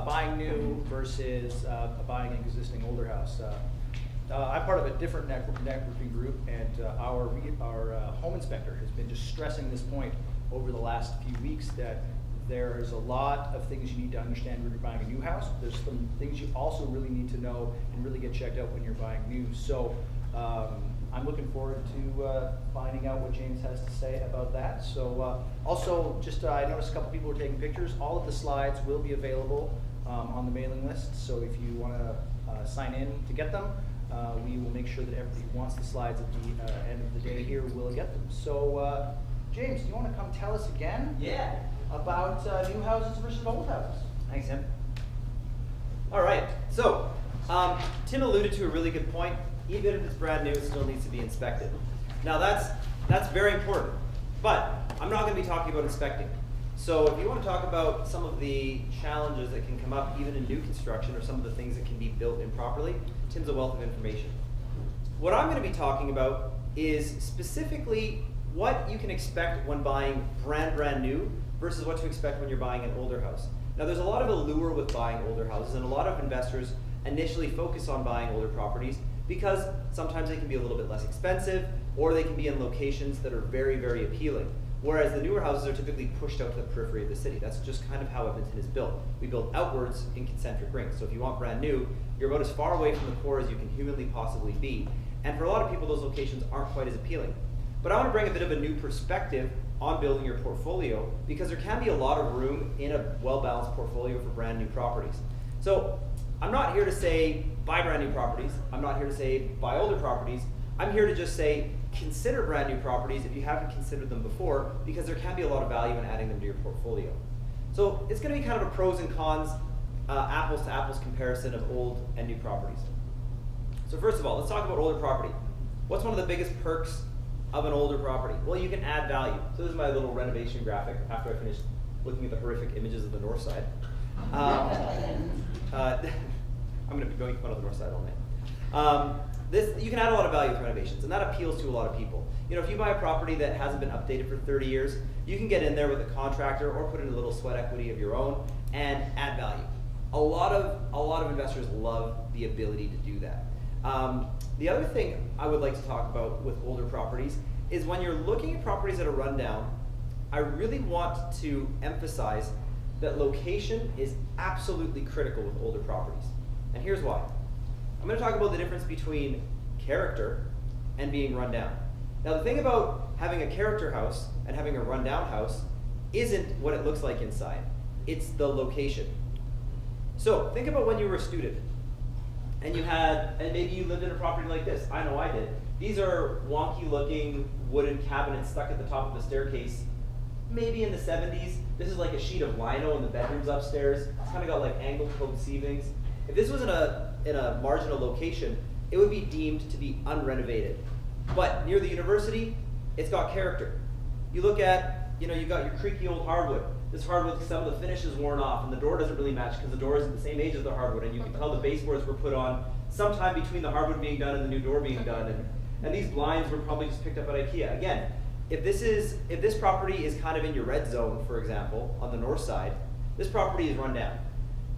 buying new versus buying an existing older house. I'm part of a different networking group, and our home inspector has been just stressing this point over the last few weeks, that there's a lot of things you need to understand when you're buying a new house. There's some things you also really need to know and really get checked out when you're buying new. So I'm looking forward to finding out what James has to say about that. So also, just I noticed a couple people were taking pictures. All of the slides will be available on the mailing list. So if you want to sign in to get them, we will make sure that everybody who wants the slides at the end of the day here will get them. So James, do you want to come tell us again? Yeah. About new houses versus old houses? Thanks, Tim. All right. So Tim alluded to a really good point. Even if it's brand new, it still needs to be inspected. Now that's very important. But I'm not going to be talking about inspecting. So if you want to talk about some of the challenges that can come up even in new construction, or some of the things that can be built improperly, Tim's a wealth of information. What I'm going to be talking about is specifically what you can expect when buying brand new versus what to expect when you're buying an older house. Now there's a lot of allure with buying older houses, and a lot of investors initially focus on buying older properties because sometimes they can be a little bit less expensive, or they can be in locations that are very, very appealing. Whereas the newer houses are typically pushed out to the periphery of the city. That's just kind of how Edmonton is built. We build outwards in concentric rings. So if you want brand new, you're about as far away from the core as you can humanly possibly be. And for a lot of people, those locations aren't quite as appealing. But I want to bring a bit of a new perspective on building your portfolio, because there can be a lot of room in a well-balanced portfolio for brand new properties. So I'm not here to say buy brand new properties. I'm not here to say buy older properties. I'm here to just say consider brand new properties if you haven't considered them before, because there can be a lot of value in adding them to your portfolio. So it's going to be kind of a pros and cons, apples to apples comparison of old and new properties. So first of all, let's talk about older property. What's one of the biggest perks of an older property? Well, you can add value. So this is my little renovation graphic after I finished looking at the horrific images of the north side. I'm going to be going fun of the north side all night. You can add a lot of value with renovations, and that appeals to a lot of people. You know, if you buy a property that hasn't been updated for 30 years, you can get in there with a contractor or put in a little sweat equity of your own and add value. A lot of investors love the ability to do that. The other thing I would like to talk about with older properties is when you're looking at properties that are run down, I really want to emphasize that location is absolutely critical with older properties. And here's why. I'm going to talk about the difference between character and being run down. Now the thing about having a character house and having a rundown house isn't what it looks like inside. It's the location. So think about when you were a student and maybe you lived in a property like this. I know I did. These are wonky looking wooden cabinets stuck at the top of the staircase, maybe in the 70s. This is like a sheet of lino in the bedrooms upstairs. It's kind of got like angled cove ceilings. If this was in a marginal location, it would be deemed to be unrenovated. But near the university, it's got character. You look at, you got your creaky old hardwood. This hardwood, some of the finish is worn off, and the door doesn't really match because the door isn't the same age as the hardwood, and you can tell the baseboards were put on sometime between the hardwood being done and the new door being done, and these blinds were probably just picked up at IKEA. Again, if this property is kind of in your red zone, for example, on the north side, this property is run down.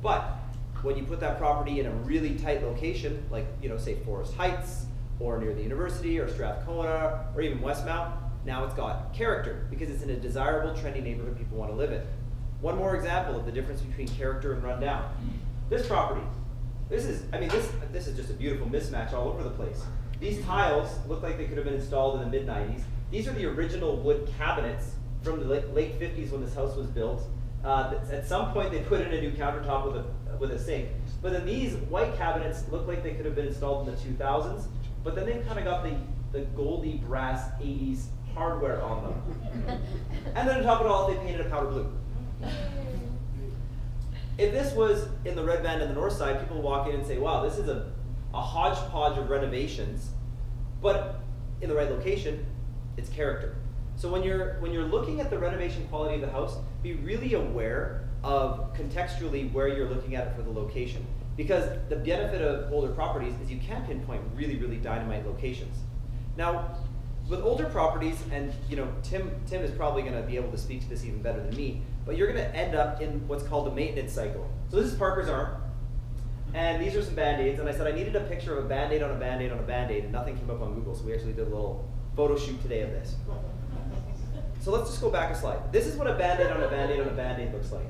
But when you put that property in a really tight location, like say Forest Heights, or near the university, or Strathcona, or even Westmount, now it's got character because it's in a desirable, trendy neighborhood people want to live in. One more example of the difference between character and rundown. This property. This is just a beautiful mismatch all over the place. These tiles look like they could have been installed in the mid-90s. These are the original wood cabinets from the late 50s when this house was built. At some point they put in a new countertop with a sink. But then these white cabinets look like they could have been installed in the 2000s, but then they've kind of got the goldy brass 80s hardware on them. And then on top of it all, they painted a powder blue. If this was in the red band and the north side, people would walk in and say, wow, this is a hodgepodge of renovations, but in the right location, it's character. So when you're looking at the renovation quality of the house, be really aware of contextually where you're looking at it for the location. Because the benefit of older properties is you can pinpoint really, really dynamite locations. Now, with older properties, and Tim is probably going to be able to speak to this even better than me, but you're going to end up in what's called a maintenance cycle. So this is Parker's arm, and these are some Band-Aids, and I said I needed a picture of a Band-Aid on a Band-Aid on a Band-Aid, and nothing came up on Google, so we actually did a little photo shoot today of this. So let's just go back a slide. This is what a Band-Aid on a Band-Aid on a Band-Aid looks like.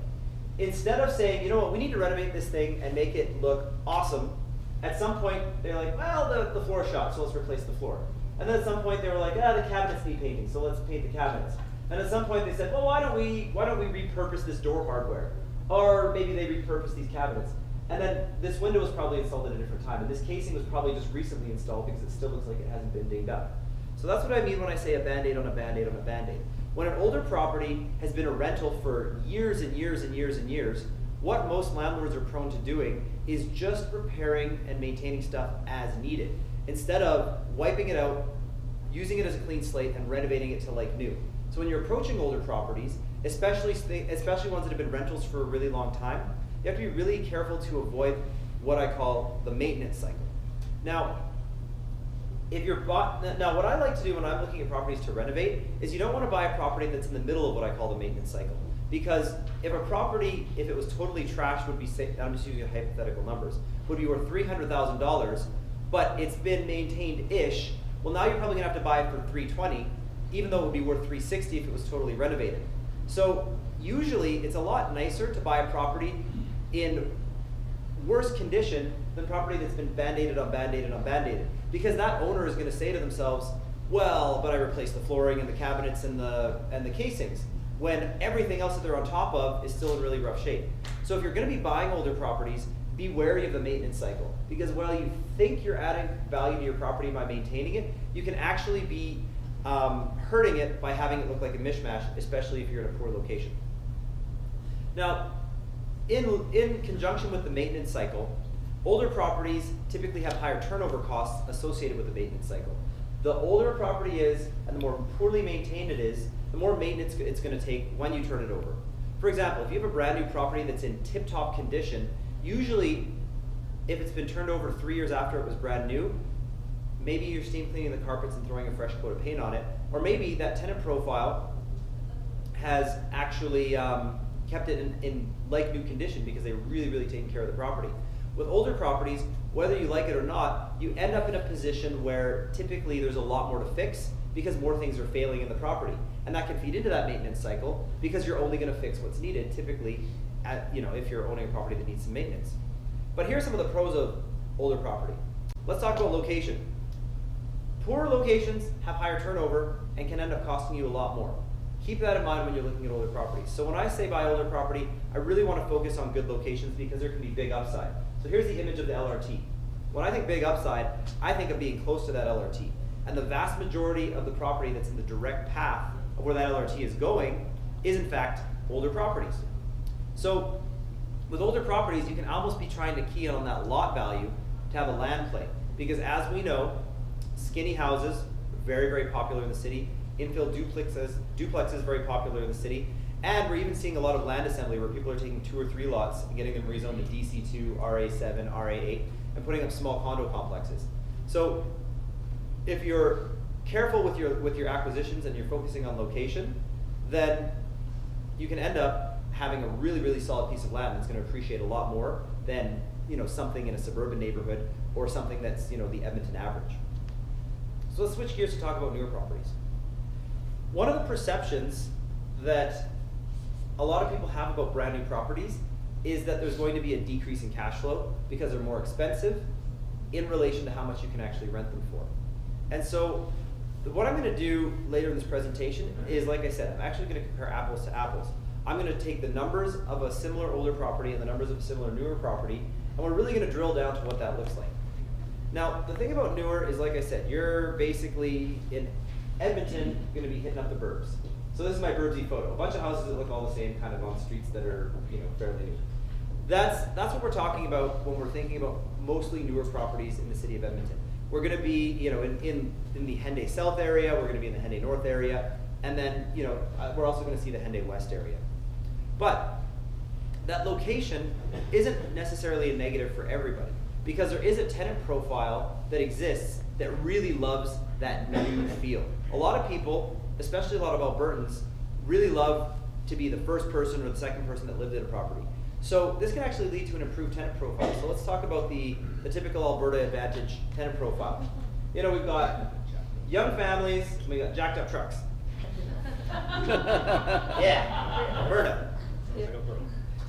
Instead of saying, you know what, we need to renovate this thing and make it look awesome, at some point they're like, well, the floor is shot, so let's replace the floor. And then at some point they were like, the cabinets need painting, so let's paint the cabinets. And at some point they said, well, why don't we repurpose this door hardware? Or maybe they repurpose these cabinets. And then this window was probably installed at a different time, and this casing was probably just recently installed because it still looks like it hasn't been dinged up. So that's what I mean when I say a Band-Aid on a Band-Aid on a Band-Aid. When an older property has been a rental for years and years and years and years, what most landlords are prone to doing is just repairing and maintaining stuff as needed, instead of wiping it out, using it as a clean slate, and renovating it to like new. So when you're approaching older properties, especially ones that have been rentals for a really long time, you have to be really careful to avoid what I call the maintenance cycle. Now, what I like to do when I'm looking at properties to renovate is you don't want to buy a property that's in the middle of what I call the maintenance cycle. Because if a property, if it was totally trashed, would be, I'm just using hypothetical numbers, would be worth $300,000, but it's been maintained-ish, well now you're probably going to have to buy it for $320,000, even though it would be worth $360,000 if it was totally renovated. So usually it's a lot nicer to buy a property in worse condition than property that's been Band-Aided on Band-Aided on Band-Aided. Because that owner is going to say to themselves, well, but I replaced the flooring and the cabinets and the casings, when everything else that they're on top of is still in really rough shape. So if you're going to be buying older properties, be wary of the maintenance cycle. Because while you think you're adding value to your property by maintaining it, you can actually be hurting it by having it look like a mishmash, especially if you're in a poor location. Now, in conjunction with the maintenance cycle, older properties typically have higher turnover costs associated with the maintenance cycle. The older a property is, and the more poorly maintained it is, the more maintenance it's going to take when you turn it over. For example, if you have a brand new property that's in tip-top condition, usually if it's been turned over 3 years after it was brand new, maybe you're steam cleaning the carpets and throwing a fresh coat of paint on it, or maybe that tenant profile has actually kept it in like new condition because they really, really taken care of the property. With older properties, whether you like it or not, you end up in a position where typically there's a lot more to fix because more things are failing in the property. And that can feed into that maintenance cycle because you're only going to fix what's needed typically if you're owning a property that needs some maintenance. But here's some of the pros of older property. Let's talk about location. Poorer locations have higher turnover and can end up costing you a lot more. Keep that in mind when you're looking at older properties. So when I say buy older property, I really want to focus on good locations because there can be big upside. So here's the image of the LRT. When I think big upside, I think of being close to that LRT. And the vast majority of the property that's in the direct path of where that LRT is going is in fact older properties. So with older properties, you can almost be trying to key in on that lot value to have a land play. Because as we know, skinny houses are very, very popular in the city. Infill duplexes very popular in the city. And we're even seeing a lot of land assembly where people are taking 2 or 3 lots and getting them rezoned to DC2, RA7, RA8, and putting up small condo complexes. So if you're careful with your acquisitions and you're focusing on location, then you can end up having a really, really solid piece of land that's going to appreciate a lot more than something in a suburban neighborhood or something that's the Edmonton average. So let's switch gears to talk about newer properties. One of the perceptions that a lot of people have about brand new properties is that there's going to be a decrease in cash flow because they're more expensive in relation to how much you can actually rent them for. And so what I'm going to do later in this presentation is, like I said, I'm actually going to compare apples to apples. I'm going to take the numbers of a similar older property and the numbers of a similar newer property, and we're really going to drill down to what that looks like. Now, the thing about newer is, like I said, you're basically in Edmonton going to be hitting up the burbs. So this is my burbsy photo. A bunch of houses that look all the same, kind of on streets that are fairly new. That's what we're talking about when we're thinking about mostly newer properties in the city of Edmonton. We're going to be in the Henday South area, we're going to be in the Henday North area, and then we're also going to see the Henday West area. But that location isn't necessarily a negative for everybody, because there is a tenant profile that exists that really loves that new feel. A lot of people, especially a lot of Albertans, really love to be the first person or the second person that lived in a property. So this can actually lead to an improved tenant profile. So let's talk about the typical Alberta Advantage tenant profile. You know, we've got young families, we got jacked up trucks. Yeah, Alberta.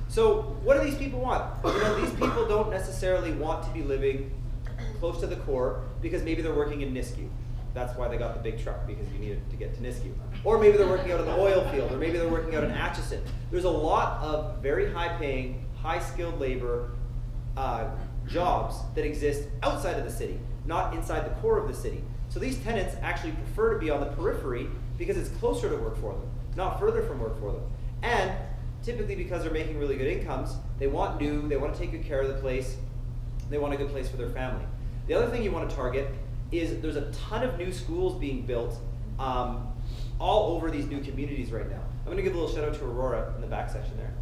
So what do these people want? You know, these people don't necessarily want to be living close to the core because maybe they're working in Nisku. That's why they got the big truck, because you needed to get to Nisku. Or maybe they're working out in the oil field, or maybe they're working out in Atchison. There's a lot of very high-paying, high-skilled labor jobs that exist outside of the city, not inside the core of the city. So these tenants actually prefer to be on the periphery because it's closer to work for them, not further from work for them. And typically because they're making really good incomes, they want new, they want to take good care of the place, they want a good place for their family. The other thing you want to target is there's a ton of new schools being built all over these new communities right now. I'm going to give a little shout out to Aurora in the back section there.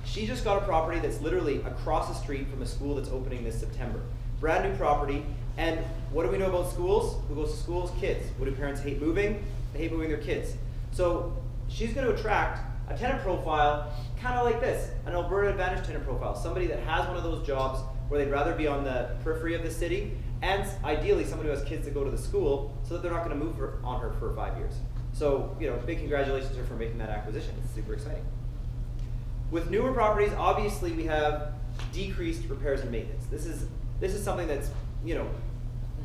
She just got a property that's literally across the street from a school that's opening this September. Brand new property. And what do we know about schools? Who goes to schools? Kids. What do parents hate moving? They hate moving their kids. So she's going to attract a tenant profile kind of like this, an Alberta Advantage tenant profile, somebody that has one of those jobs where they'd rather be on the periphery of the city, and ideally somebody who has kids that go to the school so that they're not going to move on her for 5 years. So, you know, big congratulations to her for making that acquisition. It's super exciting. With newer properties, obviously we have decreased repairs and maintenance. This is something that's, you know,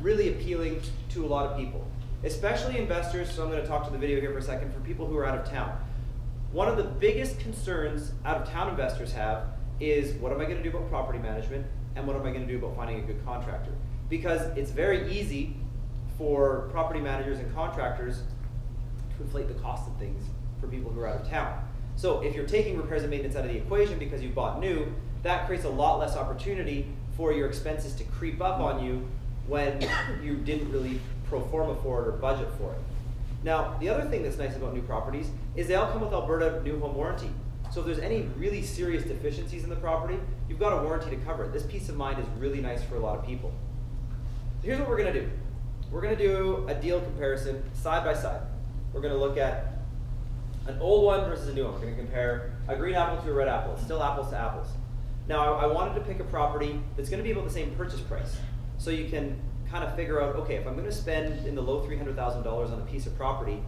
really appealing to a lot of people, especially investors. So I'm going to talk to the video here for a second for people who are out of town. One of the biggest concerns out of town investors have is, what am I going to do about property management, and what am I going to do about finding a good contractor? Because it's very easy for property managers and contractors to inflate the cost of things for people who are out of town. So if you're taking repairs and maintenance out of the equation because you bought new, that creates a lot less opportunity for your expenses to creep up on you when you didn't really pro forma for it or budget for it. Now, the other thing that's nice about new properties is they all come with Alberta New Home Warranty. So if there's any really serious deficiencies in the property, you've got a warranty to cover it. This peace of mind is really nice for a lot of people. So here's what we're going to do. We're going to do a deal comparison side by side. We're going to look at an old one versus a new one. We're going to compare a green apple to a red apple. It's still apples to apples. Now, I wanted to pick a property that's going to be about the same purchase price. So you can kind of figure out, okay, if I'm going to spend in the low $300,000 on a piece of property,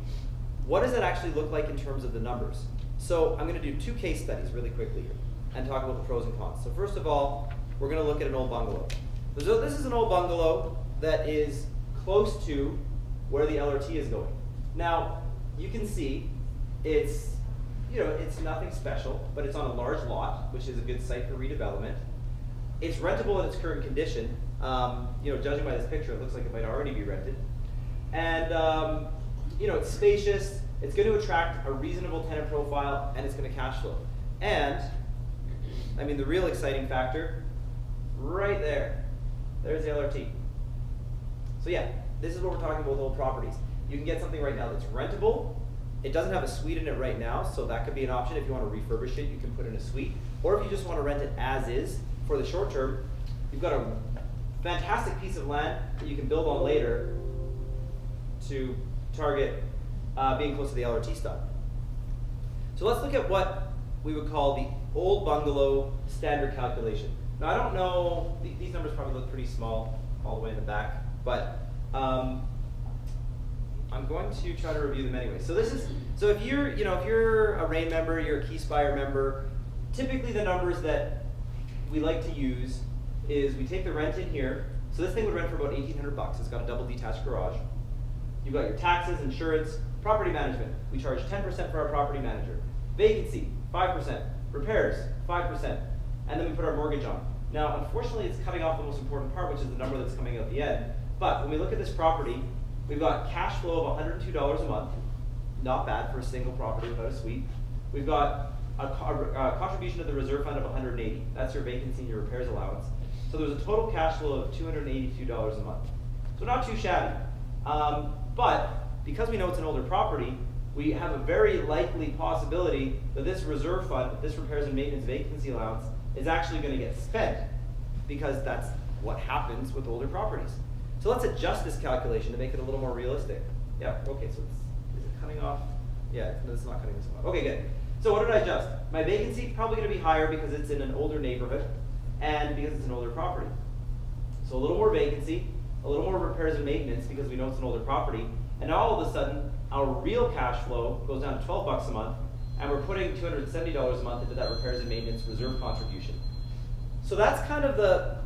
what does that actually look like in terms of the numbers? So I'm going to do two case studies really quickly here and talk about the pros and cons. So first of all, we're going to look at an old bungalow. So this is an old bungalow that is close to where the LRT is going. Now, you can see it's, you know, it's nothing special, but it's on a large lot, which is a good site for redevelopment. It's rentable in its current condition. You know, judging by this picture, it looks like it might already be rented. And you know, it's spacious. It's going to attract a reasonable tenant profile, and it's going to cash flow. And I mean, the real exciting factor, right there. There's the LRT. So yeah, this is what we're talking about with old properties. You can get something right now that's rentable. It doesn't have a suite in it right now, so that could be an option. If you want to refurbish it, you can put in a suite. Or if you just want to rent it as is for the short term, you've got a fantastic piece of land that you can build on later to target being close to the LRT stop. So let's look at what we would call the old bungalow standard calculation. Now I don't know, these numbers probably look pretty small all the way in the back, but I'm going to try to review them anyway. So this is, so if you're, you know, if you're a RAIN member, you're a KeySpire member, typically the numbers that we like to use is we take the rent in here. So this thing would rent for about $1,800. It's got a double detached garage. You've got your taxes, insurance, property management. We charge 10% for our property manager. Vacancy, 5%. Repairs, 5%. And then we put our mortgage on. Now, unfortunately, it's cutting off the most important part, which is the number that's coming out the end. But when we look at this property, we've got cash flow of $102 a month. Not bad for a single property without a suite. We've got a contribution to the reserve fund of $180. That's your vacancy and your repairs allowance. So there's a total cash flow of $282 a month. So not too shabby. But because we know it's an older property, we have a very likely possibility that this reserve fund, this repairs and maintenance vacancy allowance, is actually going to get spent, because that's what happens with older properties. So let's adjust this calculation to make it a little more realistic. Yeah, okay, so is it cutting off? Yeah, no, it's not cutting this off. Okay, good. So what did I adjust? My vacancy probably going to be higher because it's in an older neighborhood and because it's an older property. So a little more vacancy, a little more repairs and maintenance because we know it's an older property, and all of a sudden our real cash flow goes down to $12 a month, and we're putting $270 a month into that repairs and maintenance reserve contribution. So that's kind of the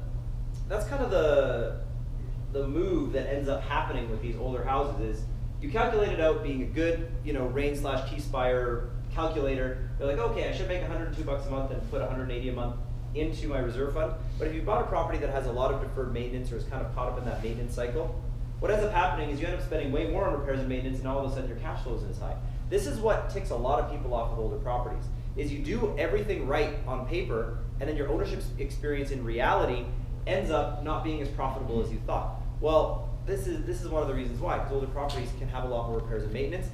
move that ends up happening with these older houses is you calculate it out being a good, Rain/Keyspire calculator. You're like, okay, I should make $102 a month and put $180 a month into my reserve fund. But if you bought a property that has a lot of deferred maintenance or is kind of caught up in that maintenance cycle, what ends up happening is you end up spending way more on repairs and maintenance, and all of a sudden your cash flow isn't as high. This is what ticks a lot of people off with older properties, is you do everything right on paper, and then your ownership experience in reality ends up not being as profitable as you thought. Well, this is one of the reasons why, because older properties can have a lot more repairs and maintenance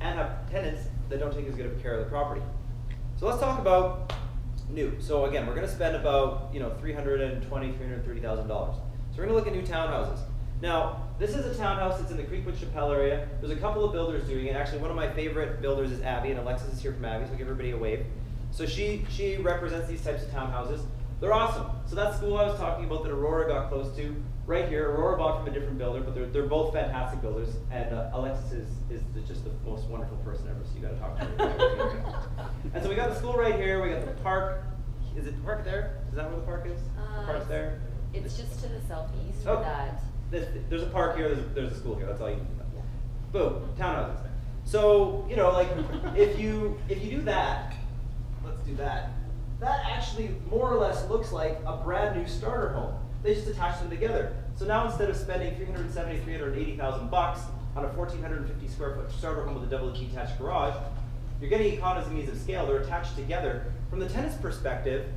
and have tenants that don't take as good of care of the property. So let's talk about new. So again, we're going to spend about $320,000, $330,000. So we're going to look at new townhouses. Now, this is a townhouse that's in the Creekwood-Chappelle area. There's a couple of builders doing it. Actually, one of my favorite builders is Abby, and Alexis is here from Abby, so give everybody a wave. So she represents these types of townhouses. They're awesome. So that school I was talking about that Aurora got close to, right here, Aurora bought from a different builder, but they're both fantastic builders, and Alexis is just the most wonderful person ever, so you got to talk to her. And so we got the school right here, we got the park. Is it the park there? Is that where the park is? The park's there? It's just to the southeast Oh. of that. There's a park here, there's a school here, that's all you need to know. Boom, townhouses. So, if you do that, let's do that. That actually more or less looks like a brand new starter home. They just attach them together. So now instead of spending $370,000, $380,000 on a 1,450 square foot starter home with a double detached garage, you're getting economies of scale. They're attached together. From the tenant's perspective,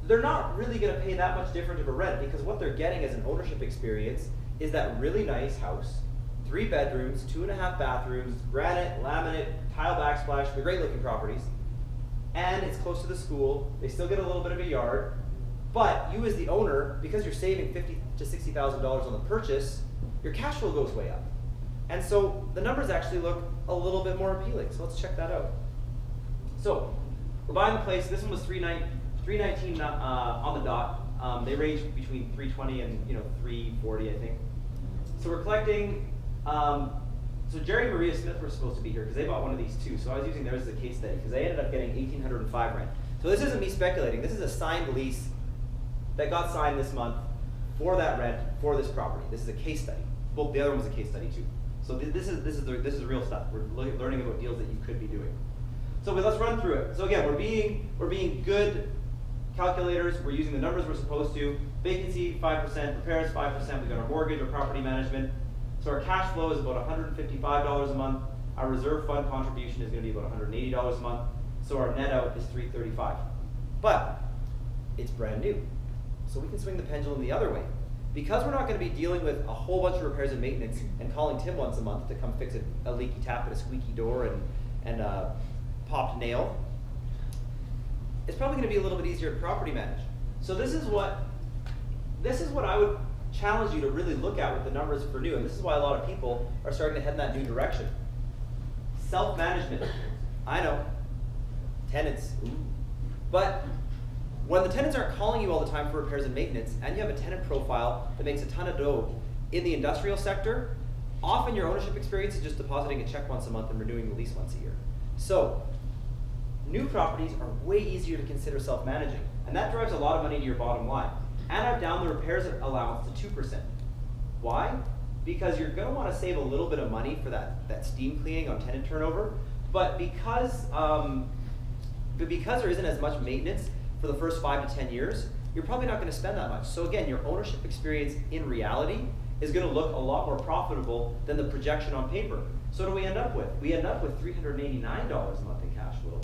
they're not really going to pay that much different of a rent because what they're getting as an ownership experience is that really nice house, 3 bedrooms, 2.5 bathrooms, granite, laminate, tile backsplash. They're great looking properties. And it's close to the school. They still get a little bit of a yard. But you as the owner, because you're saving $50,000 to $60,000 on the purchase, your cash flow goes way up. And so the numbers actually look a little bit more appealing. So let's check that out. So we're buying the place. This one was $319 on the dot. They range between $320 and $340, I think. So we're collecting. So Jerry and Maria Smith were supposed to be here because they bought one of these too. So I was using theirs as a case study because they ended up getting $1,805 rent. So this isn't me speculating. This is a signed lease that got signed this month for that rent for this property. This is a case study. Well, the other one was a case study too. So this is real stuff. We're learning about deals that you could be doing. So let's run through it. So again, we're being good calculators. We're using the numbers we're supposed to. Vacancy 5%, repairs 5%. We got our mortgage, our property management. So our cash flow is about $155 a month. Our reserve fund contribution is going to be about $180 a month. So our net out is $335. But it's brand new. So we can swing the pendulum the other way. Because we're not going to be dealing with a whole bunch of repairs and maintenance and calling Tim once a month to come fix a leaky tap and a squeaky door and a popped nail, it's probably going to be a little bit easier to property manage. So this is what I would challenge you to really look at with the numbers for new, and this is why a lot of people are starting to head in that new direction. Self-management. I know. Tenants. Ooh. But when the tenants aren't calling you all the time for repairs and maintenance, and you have a tenant profile that makes a ton of dough in the industrial sector, often your ownership experience is just depositing a check once a month and renewing the lease once a year. So new properties are way easier to consider self-managing, and that drives a lot of money to your bottom line. And I've down the repairs allowance to 2%. Why? Because you're going to want to save a little bit of money for that steam cleaning on tenant turnover, but because there isn't as much maintenance for the first 5 to 10 years, you're probably not going to spend that much. So again, your ownership experience in reality is going to look a lot more profitable than the projection on paper. So what do we end up with? We end up with $389 a month in cash flow.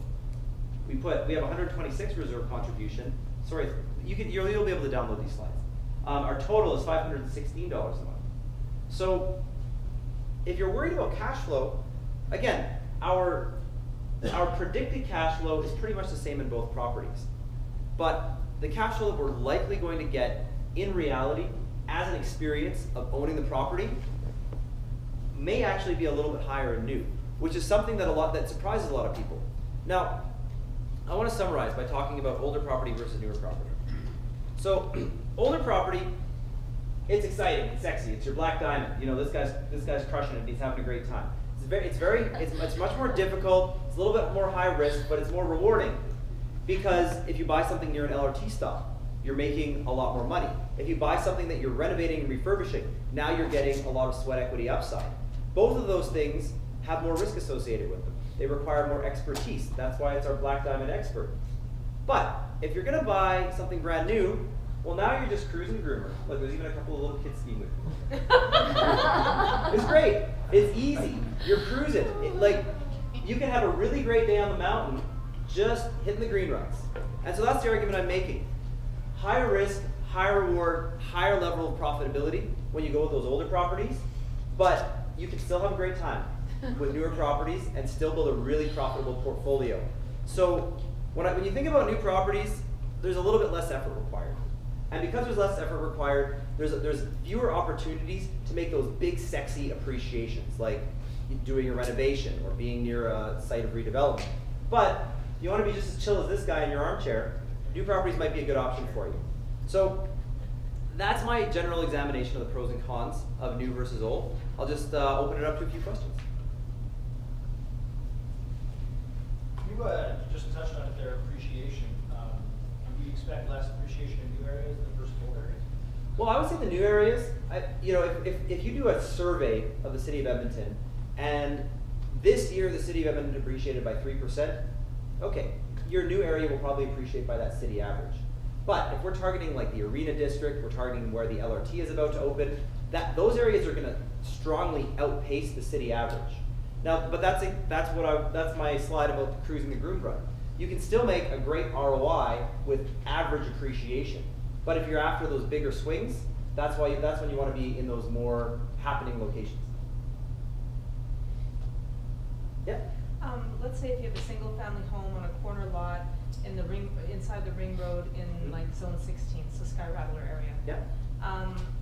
We have 126 reserve contribution. Sorry, you'll be able to download these slides. Our total is $516 a month. So if you're worried about cash flow, again, our predicted cash flow is pretty much the same in both properties. But the cash flow that we're likely going to get in reality as an experience of owning the property may actually be a little bit higher in new, which is something that surprises a lot of people. Now, I want to summarize by talking about older property versus newer property. So, older property, it's exciting, it's sexy, it's your black diamond. You know, this guy's crushing it, he's having a great time. It's much more difficult, it's a little bit more high risk, but it's more rewarding. Because if you buy something near an LRT stop, you're making a lot more money. If you buy something that you're renovating and refurbishing, now you're getting a lot of sweat equity upside. Both of those things have more risk associated with them. They require more expertise. That's why it's our black diamond expert. But if you're gonna buy something brand new, well, now you're just cruising groomer. Look, there's even a couple of little kids skiing with me. It's great. It's easy. You're cruising. You can have a really great day on the mountain just hitting the green runs. And so that's the argument I'm making. Higher risk, higher reward, higher level of profitability when you go with those older properties, but you can still have a great time with newer properties and still build a really profitable portfolio. So when you think about new properties, there's a little bit less effort required. And because there's less effort required, there's fewer opportunities to make those big, sexy appreciations, like doing a renovation or being near a site of redevelopment. But if you want to be just as chill as this guy in your armchair, new properties might be a good option for you. So that's my general examination of the pros and cons of new versus old. I'll just open it up to a few questions. You just touched on it there, appreciation. Do you expect less appreciation in new areas than versus old areas? Well, I would say the new areas, if you do a survey of the city of Edmonton, and this year the city of Edmonton appreciated by 3%, okay, your new area will probably appreciate by that city average. But if we're targeting like the Arena District, we're targeting where the LRT is about to open, those areas are going to strongly outpace the city average. Now, but that's my slide about cruising the groom run. You can still make a great ROI with average appreciation. But if you're after those bigger swings, that's when you want to be in those more happening locations. Yeah. Let's say if you have a single family home on a corner lot in the inside the ring road in like zone 16, so Sky Rattler area. Yeah.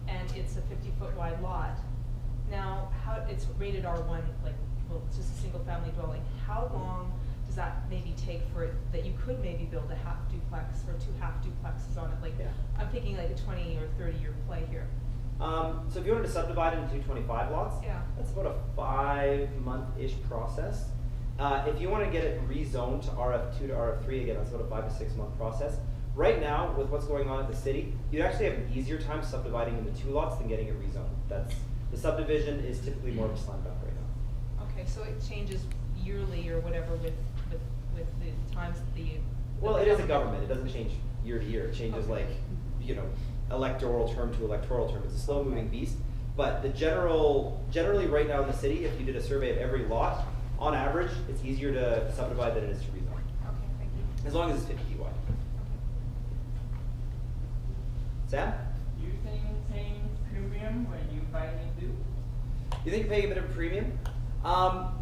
And it's a 50-foot wide lot. Now, it's rated R1, it's just a single family dwelling. How long does that maybe take for it that you could maybe build a half duplex or 2 half duplexes on it? I'm thinking like a 20 or 30 year play here. So if you wanted to subdivide it into 25 lots, that's about a 5-month-ish process. If you want to get it rezoned to RF2 to RF3, again, that's about a 5 to 6 month process. Right now, with what's going on at the city, you'd actually have an easier time subdividing into 2 lots than getting it rezoned. The subdivision is typically more of a slam dunk right now. Okay, so it changes yearly or whatever with the times the. Well, it is a government. It doesn't change year to year. It changes electoral term to electoral term. It's a slow-moving beast. But generally right now in the city, if you did a survey of every lot, on average, it's easier to subdivide than it is to rezone. Okay, thank you. As long as it's 50 feet wide. Sam? Do you think paying premium when you buy new? You think you're paying a bit of a premium?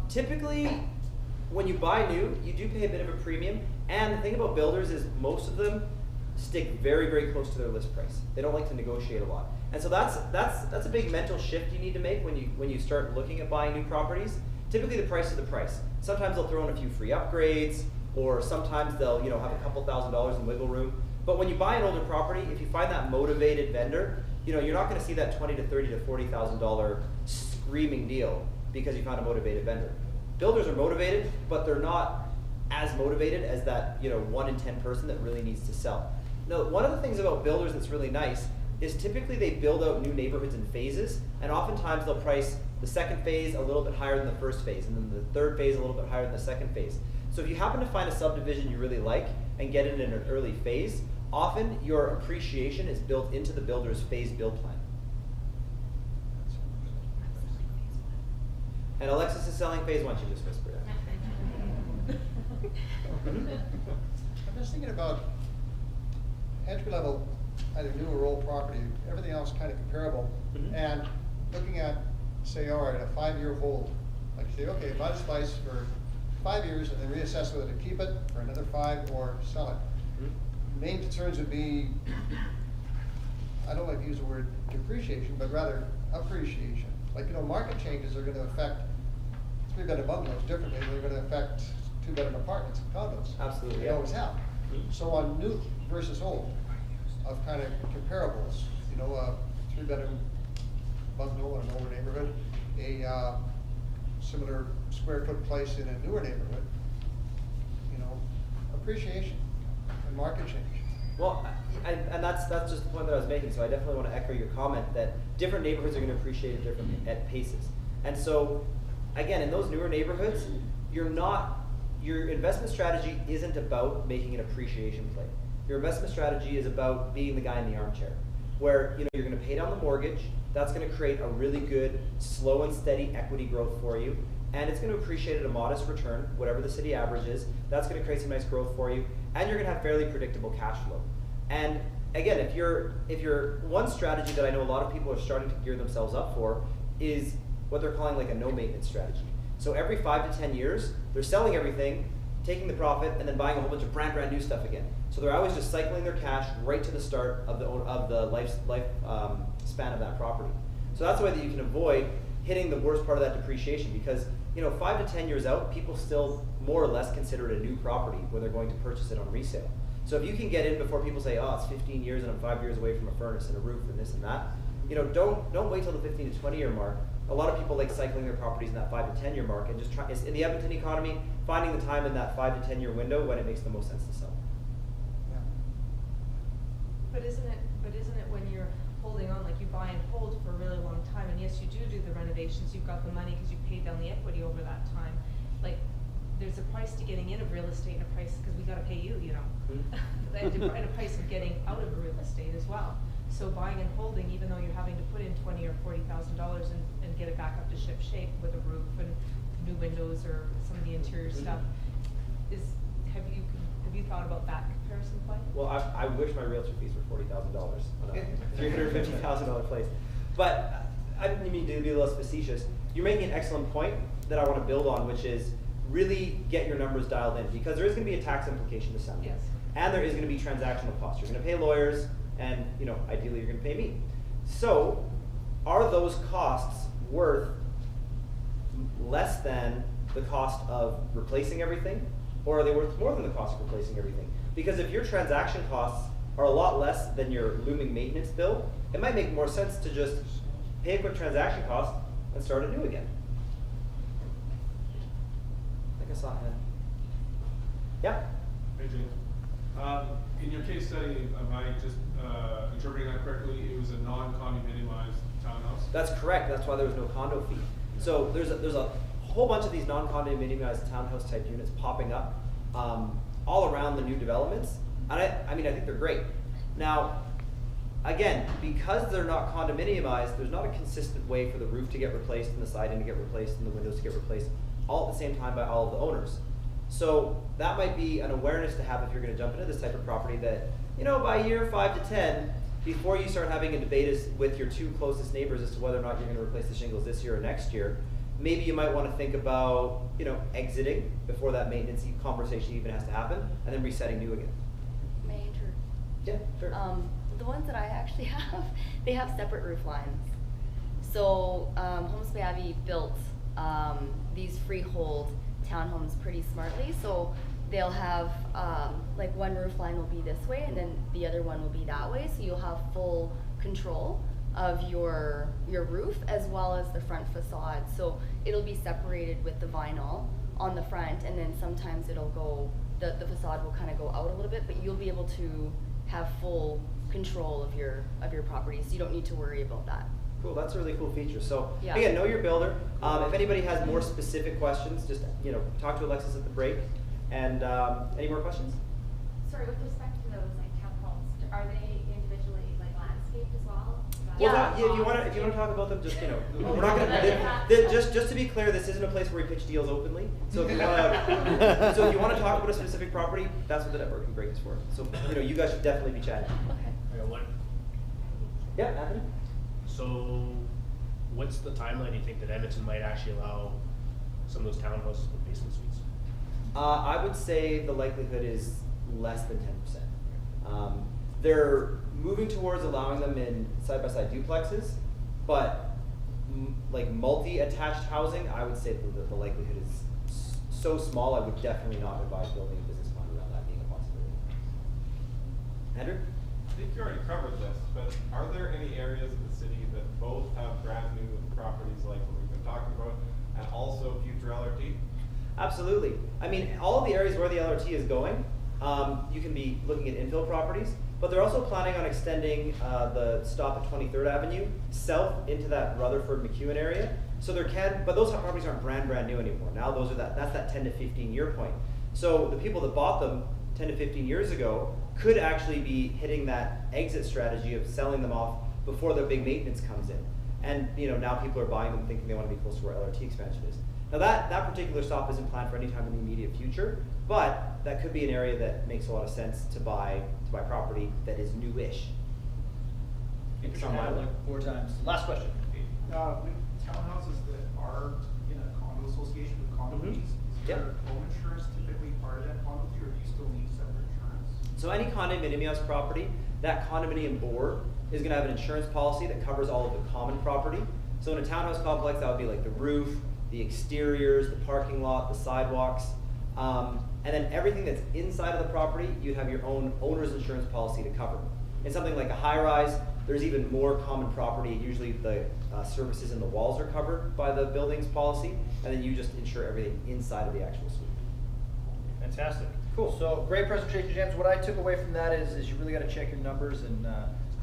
Typically, when you buy new, you do pay a bit of a premium. And the thing about builders is most of them stick very, very close to their list price. They don't like to negotiate a lot. And so that's a big mental shift you need to make when you start looking at buying new properties. Typically the price is the price. Sometimes they'll throw in a few free upgrades, or sometimes they'll have a couple $1,000s in wiggle room. But when you buy an older property, if you find that motivated vendor, you're not going to see that $20,000 to $30,000 to $40,000 screaming deal because you found a motivated vendor. Builders are motivated, but they're not as motivated as that 1 in 10 person that really needs to sell. Now, one of the things about builders that's really nice is typically they build out new neighborhoods in phases, and oftentimes they'll price the second phase a little bit higher than the first phase, and then the third phase a little bit higher than the second phase. So if you happen to find a subdivision you really like and get it in an early phase, often your appreciation is built into the builder's phase build plan. And Alexis is selling phase 1, she just whispered it. I'm just thinking about entry level, either new or old property, everything else kind of comparable, and looking at, say, all right, a 5-year hold. Like you say, okay, buy this place for 5 years and then reassess whether to keep it for another 5 or sell it. Main concerns would be, I don't like to use the word depreciation, but rather appreciation. Like, market changes are going to affect, we've got a bungalows differently, they're going to affect two-bedroom apartments and condos. Absolutely, They yeah. always have. So on new versus old, of kind of comparables, you know, a three-bedroom bungalow in an older neighborhood, a similar square foot place in a newer neighborhood, you know, appreciation and market change. Well, and that's just the point that I was making. So I definitely want to echo your comment that different neighborhoods are going to appreciate it differently at paces. And so, again, in those newer neighborhoods, your investment strategy isn't about making an appreciation play. Your investment strategy is about being the guy in the armchair, where you're going to pay down the mortgage. That's going to create a really good, slow and steady equity growth for you, and it's going to appreciate at a modest return, whatever the city average is. That's going to create some nice growth for you, and you're going to have fairly predictable cash flow. And again, if you're one strategy that I know a lot of people are starting to gear themselves up for is what they're calling like a no maintenance strategy. So every 5 to 10 years, they're selling everything, taking the profit, and then buying a whole bunch of brand new stuff again. So they're always just cycling their cash right to the start of the life span of that property. So that's the way that you can avoid hitting the worst part of that depreciation, because 5 to 10 years out, people still more or less consider it a new property when they're going to purchase it on resale. So if you can get in before people say, oh, it's 15 years and I'm 5 years away from a furnace and a roof and this and that, don't wait till the 15 to 20 year mark. A lot of people like cycling their properties in that 5 to 10 year mark and just try, in the Edmonton economy, finding the time in that 5 to 10 year window when it makes the most sense to sell. Yeah. But isn't it when you're holding on, like you buy and hold for a really long time, and yes, you do the renovations, you've got the money because you paid down the equity over that time. Like, there's a price to getting in of real estate and a price, because we got to pay you, and a price of getting out of real estate as well. So buying and holding, even though you're having to put in $20,000 or $40,000 and get it back up to ship shape with a roof and new windows or some of the interior stuff, have you thought about that comparison point? Well, I wish my realtor fees were $40,000 on a $350,000 place. But I didn't mean to be a little facetious. You're making an excellent point that I want to build on, which is really get your numbers dialed in, because there is going to be a tax implication to selling. Yes. And there is going to be transactional costs. You're going to pay lawyers, and ideally you're going to pay me. So, are those costs worth less than the cost of replacing everything, or are they worth more than the cost of replacing everything? Because if your transaction costs are a lot less than your looming maintenance bill, it might make more sense to just pay a quick transaction cost and start anew again. I think I saw a hand. Yeah? Hey, James. In your case study, am I just interpreting that correctly? It was a non-condominiumized townhouse? That's correct. That's why there was no condo fee. So there's a whole bunch of these non-condominiumized townhouse type units popping up all around the new developments, and I think they're great. Now, again, because they're not condominiumized, there's not a consistent way for the roof to get replaced and the siding to get replaced and the windows to get replaced all at the same time by all of the owners. So that might be an awareness to have if you're going to jump into this type of property, that by year 5 to 10, before you start having a debate with your two closest neighbors as to whether or not you're going to replace the shingles this year or next year, maybe you might want to think about exiting before that maintenance conversation even has to happen, and then resetting new again. May I interrupt? Yeah, sure. The ones that I actually have, they have separate roof lines. So Homes by Abbey built these freehold townhomes pretty smartly. So they'll have like one roof line will be this way, and then the other one will be that way. So you'll have full control of your roof as well as the front facade. So it'll be separated with the vinyl on the front, and then sometimes it'll go, the facade will kind of go out a little bit, but you'll be able to have full control of your property, so you don't need to worry about that. Cool, that's a really cool feature. So Yeah. again, know your builder. If anybody has more specific questions, just talk to Alexis at the break. And any more questions? Sorry, with respect to those like townhomes, are they individually like landscaped as well? Well, if you want to talk about them, just we're not going to. Just to be clear, this isn't a place where we pitch deals openly. So if you want to talk about a specific property, that's what the networking break is for. So you guys should definitely be chatting. Okay. I got one. Yeah, Anthony. So, what's the timeline you think that Edmonton might actually allow some of those townhouses with basement suites? I would say the likelihood is less than 10%. They're moving towards allowing them in side-by-side duplexes, but like multi-attached housing, I would say the likelihood is so small, I would definitely not advise building a business plan around that being a possibility. Andrew? I think you already covered this, but are there any areas of the city that both have brand new properties like what we've been talking about, and also future LRT? Absolutely. I mean, all of the areas where the LRT is going, you can be looking at infill properties, but they're also planning on extending the stop at 23rd Avenue south into that Rutherford-McEwen area. So there but those properties aren't brand new anymore. Now that's that 10 to 15 year point. So the people that bought them 10 to 15 years ago could actually be hitting that exit strategy of selling them off before the big maintenance comes in. And now people are buying them thinking they want to be close to where LRT expansion is. Now that particular stop isn't planned for any time in the immediate future, but that could be an area that makes a lot of sense to buy property that is newish. It's on my like 4 times. Last question. With townhouses that are in a condo association with condo Mhm. fees, is Yep. there home insurance typically part of that condo fee, or do you still need separate insurance? So any condominium property, that condominium board is going to have an insurance policy that covers all of the common property. So in a townhouse complex, that would be like the roof, the exteriors, the parking lot, the sidewalks, and then everything that's inside of the property, you have your own owner's insurance policy to cover. In something like a high-rise, there's even more common property. Usually the surfaces in the walls are covered by the building's policy, and then you just insure everything inside of the actual suite. Fantastic. Cool. So great presentation, James. What I took away from that is you really got to check your numbers, and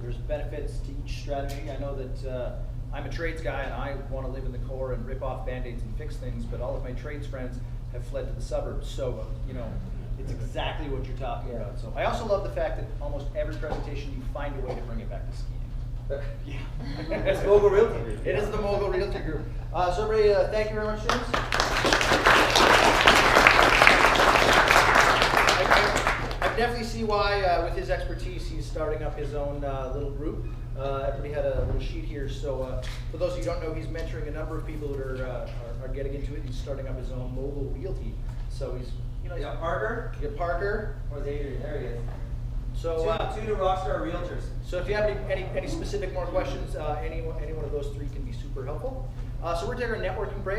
there's benefits to each strategy. I know that I'm a trades guy and I want to live in the core and rip off Band-Aids and fix things, but all of my trades friends have fled to the suburbs. So, it's exactly what you're talking about. So I also love the fact that almost every presentation you find a way to bring it back to skiing. Yeah. It's Mogul Realty Group. It is the Mogul Realty Group. So everybody, thank you very much, James. I definitely see why, with his expertise, he's starting up his own little group. Everybody had a little sheet here. So for those who don't know, he's mentoring a number of people that are getting into it. He's starting up his own Mogul Realty. So he's, Parker? You got Parker. Or there he is. So two to Rockstar Realtors. So if you have any specific more questions, any one of those 3 can be super helpful. So we're taking a networking break.